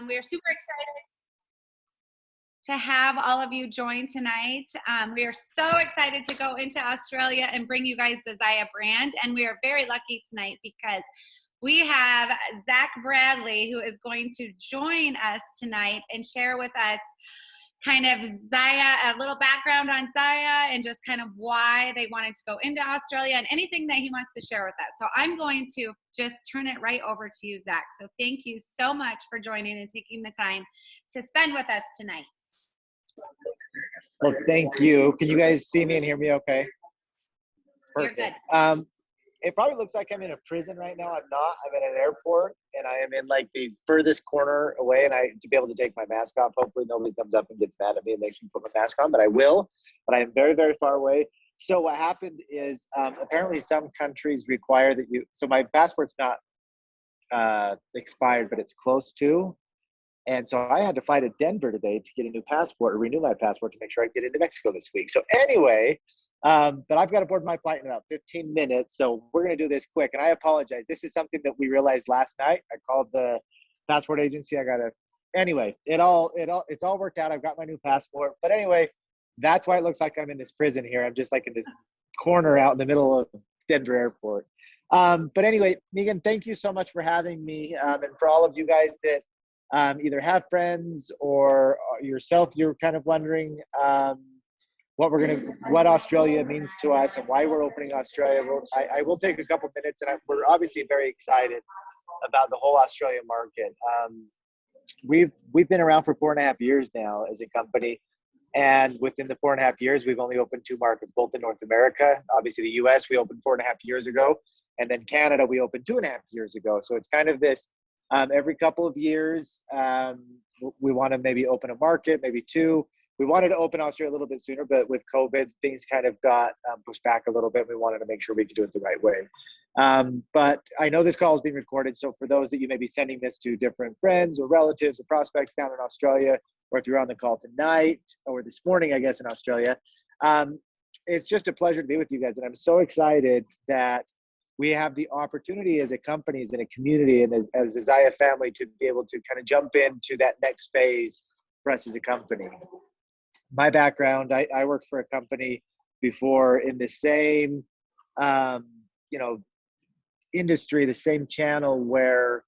We are super excited to have all of you join tonight. We are so excited to go into Australia and bring you guys the Zaya brand. And we are very lucky tonight because we have Zach Bradley, who is going to join us tonight and share with us kind of Zaya, a little background on Zaya and just kind of why they wanted to go into Australia and anything that he wants to share with us. So I'm going to just turn it right over to you, Zach. So thank you so much for joining and taking the time to spend with us tonight. Well, thank you. Can you guys see me and hear me okay? Perfect. You're good. It probably looks like I'm in a prison right now. I'm not. I'm at an airport, and I am in like the furthest corner away, and to be able to take my mask off. Hopefully nobody comes up and gets mad at me and makes me put my mask on, but I will. But I am very, very far away. So what happened is apparently some countries require that you – so my passport's not expired, but it's close to. And so I had to fly to Denver today to get a new passport or renew my passport to make sure I get into Mexico this week. So anyway, but I've got to board my flight in about 15 minutes. So we're going to do this quick. And I apologize. This is something that we realized last night. I called the passport agency. Anyway, it's all worked out. I've got my new passport. But anyway, that's why it looks like I'm in this prison here. I'm just like in this corner out in the middle of Denver airport. But anyway, Megan, thank you so much for having me. And for all of you guys that either have friends or yourself, you're kind of wondering what Australia means to us and why we're opening Australia. I will take a couple minutes, and we're obviously very excited about the whole Australian market. We've been around for 4.5 years now as a company, and within the 4.5 years, we've only opened 2 markets, both in North America. Obviously, the U.S. we opened 4.5 years ago, and then Canada we opened 2.5 years ago. So it's kind of this. Every couple of years, we want to maybe open a market, maybe 2. We wanted to open Australia a little bit sooner, but with COVID, things kind of got pushed back a little bit. We wanted to make sure we could do it the right way. But I know this call is being recorded, so for those that you may be sending this to different friends or relatives or prospects down in Australia, or if you're on the call tonight or this morning, I guess, in Australia, it's just a pleasure to be with you guys. And I'm so excited that we have the opportunity as a company, as in a community, and as a Zaya family to be able to kind of jump into that next phase for us as a company. My background, I worked for a company before in the same, industry, the same channel where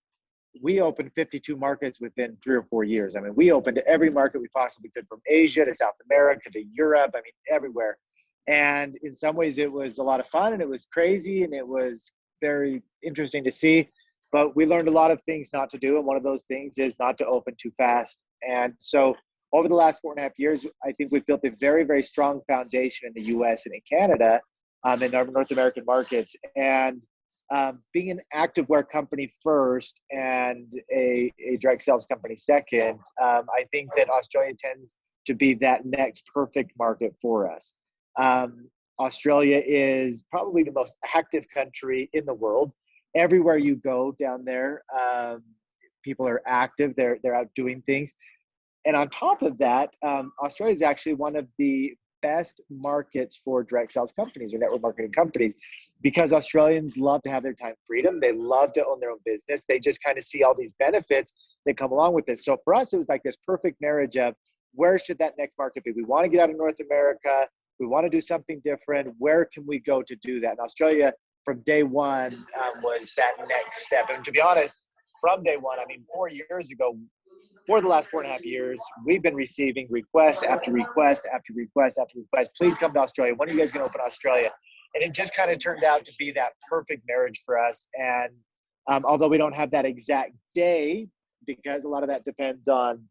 we opened 52 markets within 3 or 4 years. I mean, we opened every market we possibly could, from Asia to South America to Europe. I mean, everywhere. And in some ways it was a lot of fun and it was crazy and it was very interesting to see, but we learned a lot of things not to do. And one of those things is not to open too fast. And so over the last 4.5 years, I think we've built a very, very strong foundation in the US and in Canada, in our North American markets. And being an activewear company first and a direct sales company second, I think that Australia tends to be that next perfect market for us. Australia is probably the most active country in the world. Everywhere you go down there, people are active. They're out doing things. And on top of that, Australia is actually one of the best markets for direct sales companies or network marketing companies, because Australians love to have their time freedom. They love to own their own business. They just kind of see all these benefits that come along with it. So for us, it was like this perfect marriage of where should that next market be? We want to get out of North America. We want to do something different. Where can we go to do that? And Australia, from day one, was that next step. And to be honest, from day one, I mean, 4 years ago, for the last 4.5 years, we've been receiving request after request after request after request. Please come to Australia. When are you guys going to open Australia? And it just kind of turned out to be that perfect marriage for us. And although we don't have that exact day, because a lot of that depends on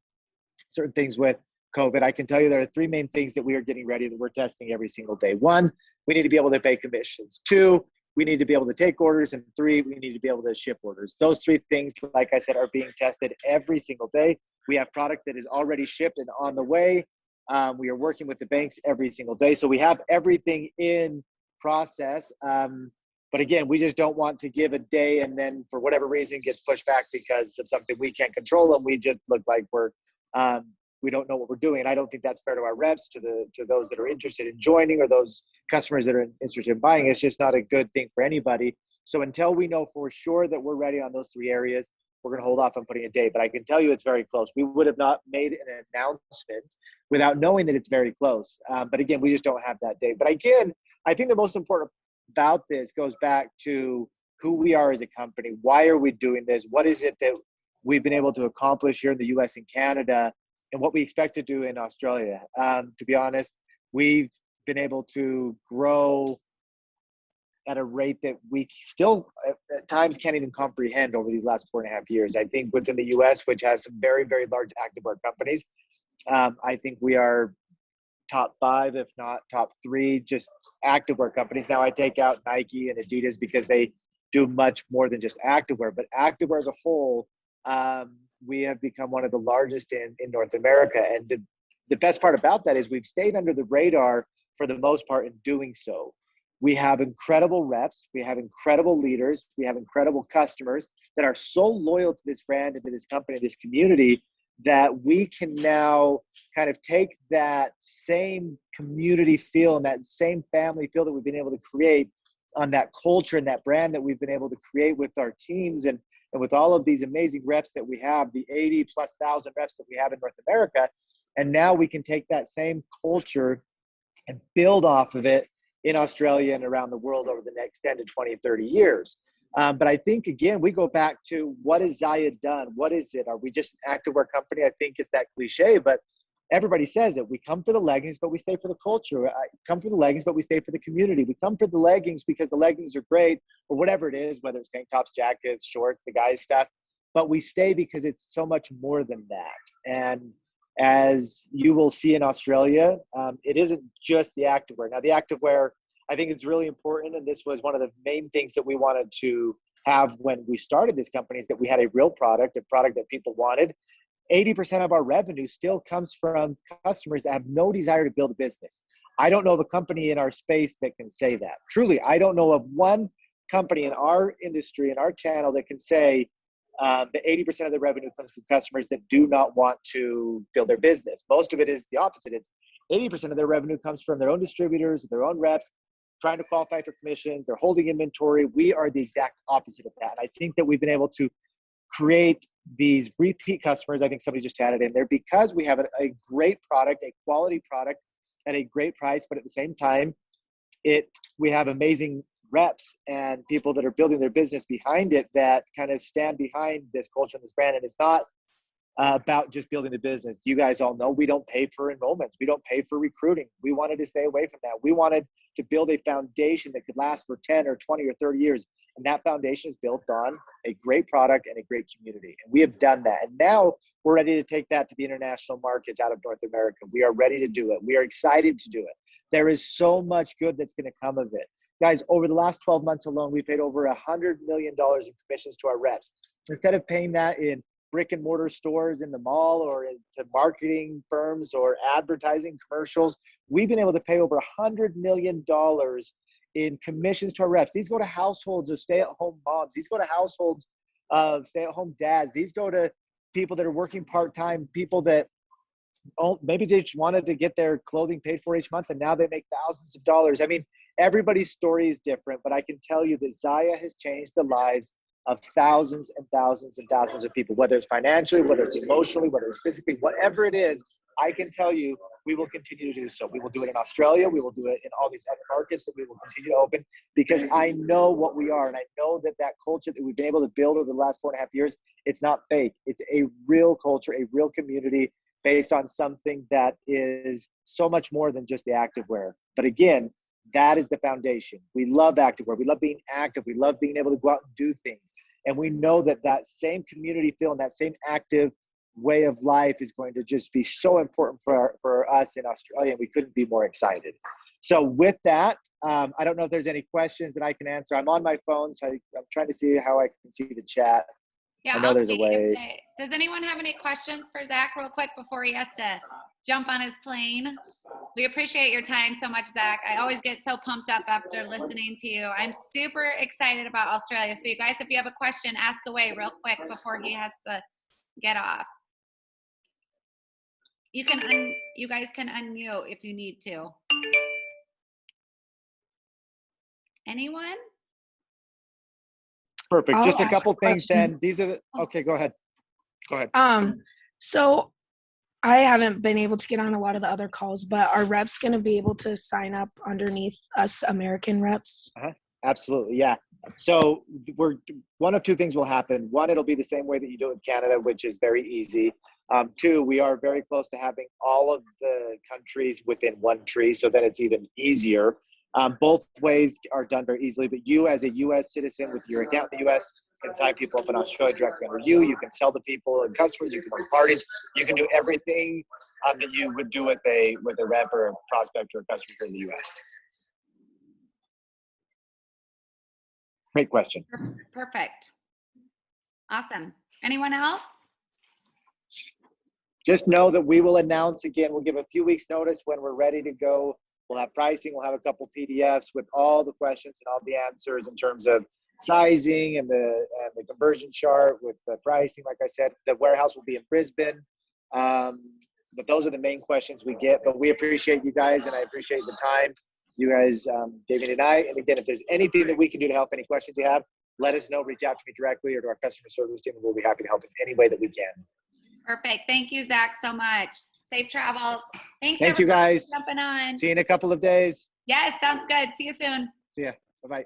certain things with COVID, I can tell you there are 3 main things that we are getting ready that we're testing every single day. 1, we need to be able to pay commissions. 2, we need to be able to take orders. And 3, we need to be able to ship orders. Those 3 things, like I said, are being tested every single day. We have product that is already shipped and on the way. We are working with the banks every single day. So we have everything in process. But again, we just don't want to give a day and then for whatever reason it gets pushed back because of something we can't control, and we just look like we don't know what we're doing. And I don't think that's fair to our reps, to those that are interested in joining, or those customers that are interested in buying. It's just not a good thing for anybody. So until we know for sure that we're ready on those 3 areas, we're going to hold off on putting a date. But I can tell you it's very close. We would have not made an announcement without knowing that it's very close. But again, we just don't have that date. But again, I think the most important about this goes back to who we are as a company. Why are we doing this? What is it that we've been able to accomplish here in the US and Canada, and what we expect to do in Australia? To be honest, we've been able to grow at a rate that we still at times can't even comprehend over these last 4.5 years. I think within the US, which has some very, very large activewear companies, I think we are top 5, if not top 3, just activewear companies. Now I take out Nike and Adidas because they do much more than just activewear, but activewear as a whole, we have become one of the largest in North America. And the best part about that is we've stayed under the radar for the most part in doing so. We have incredible reps, we have incredible leaders, we have incredible customers that are so loyal to this brand and to this company, this community, that we can now kind of take that same community feel and that same family feel that we've been able to create on that culture and that brand that we've been able to create with our teams and with all of these amazing reps that we have, the 80,000+ reps that we have in North America. And now we can take that same culture and build off of it in Australia and around the world over the next 10 to 20, 30 years. But I think, again, we go back to what has Zaya done? What is it? Are we just an activewear company? I think it's that cliche, but everybody says it. We come for the leggings, but we stay for the culture. I come for the leggings, but we stay for the community. We come for the leggings because the leggings are great, or whatever it is, whether it's tank tops, jackets, shorts, the guys' stuff. But we stay because it's so much more than that. And as you will see in Australia, it isn't just the activewear. Now, the activewear, I think it's really important, and this was one of the main things that we wanted to have when we started this company, is that we had a real product, a product that people wanted. 80% of our revenue still comes from customers that have no desire to build a business. I don't know of a company in our space that can say that. Truly, I don't know of one company in our industry, in our channel, that can say that 80% of the revenue comes from customers that do not want to build their business. Most of it is the opposite. It's 80% of their revenue comes from their own distributors, their own reps, trying to qualify for commissions. They're holding inventory. We are the exact opposite of that. And I think that we've been able to create these repeat customers. I think somebody just added in there because we have a great product, a quality product at a great price, but at the same time, we have amazing reps and people that are building their business behind it that kind of stand behind this culture and this brand. And it's not about just building the business. You guys all know we don't pay for enrollments. We don't pay for recruiting. We wanted to stay away from that. We wanted to build a foundation that could last for 10 or 20 or 30 years. And that foundation is built on a great product and a great community. And we have done that. And now we're ready to take that to the international markets out of North America. We are ready to do it. We are excited to do it. There is so much good that's going to come of it. Guys, over the last 12 months alone, we paid over $100 million in commissions to our reps. Instead of paying that in brick and mortar stores in the mall or into marketing firms or advertising commercials, we've been able to pay over $100 million in commissions to our reps. These go to households of stay-at-home moms. These go to households of stay-at-home dads. These go to people that are working part-time, people that maybe they just wanted to get their clothing paid for each month, and now they make thousands of dollars. I mean, everybody's story is different, but I can tell you that Zaya has changed the lives of thousands and thousands and thousands of people, whether it's financially, whether it's emotionally, whether it's physically, whatever it is. I can tell you we will continue to do so. We will do it in Australia. We will do it in all these other markets that we will continue to open, because I know what we are. And I know that culture that we've been able to build over the last 4.5 years, it's not fake. It's a real culture, a real community based on something that is so much more than just the activewear. But again, that is the foundation. We love activewear. We love being active. We love being able to go out and do things. And we know that same community feel and that same active way of life is going to just be so important for us in Australia, and we couldn't be more excited. So with that, I don't know if there's any questions that I can answer. I'm on my phone, so I'm trying to see how I can see the chat. Yeah, I know there's a way. Does anyone have any questions for Zach real quick before he has to jump on his plane? We appreciate your time so much, Zach. I always get so pumped up after listening to you. I'm super excited about Australia. So you guys, if you have a question, ask away real quick before he has to get off. You guys can unmute if you need to. Anyone? Perfect. Just a ask couple things question. then. These are the, okay, go ahead. Go ahead. So I haven't been able to get on a lot of the other calls, but are reps going to be able to sign up underneath us American reps? Absolutely. Yeah. So one of two things will happen. One, it'll be the same way that you do it in Canada, which is very easy. Two, we are very close to having all of the countries within one tree, so that it's even easier. Both ways are done very easily, but you as a U.S. citizen with your account in the U.S. can sign people up in Australia directly under you. You can sell to people and customers. You can run parties. You can do everything that you would do with a rep or a prospect or a customer here in the U.S. Great question. Perfect. Awesome. Anyone else? Just know that we will announce again. We'll give a few weeks notice when we're ready to go. We'll have pricing. We'll have a couple PDFs with all the questions and all the answers in terms of sizing and the conversion chart with the pricing. Like I said, the warehouse will be in Brisbane. But those are the main questions we get. But we appreciate you guys, and I appreciate the time you guys, David and I. And again, if there's anything that we can do to help, any questions you have, let us know. Reach out to me directly or to our customer service team, and we'll be happy to help in any way that we can. Perfect. Thank you, Zach, so much. Safe travels. Thanks. Thank you, guys. For jumping on. See you in a couple of days. Yes, sounds good. See you soon. See ya. Bye-bye.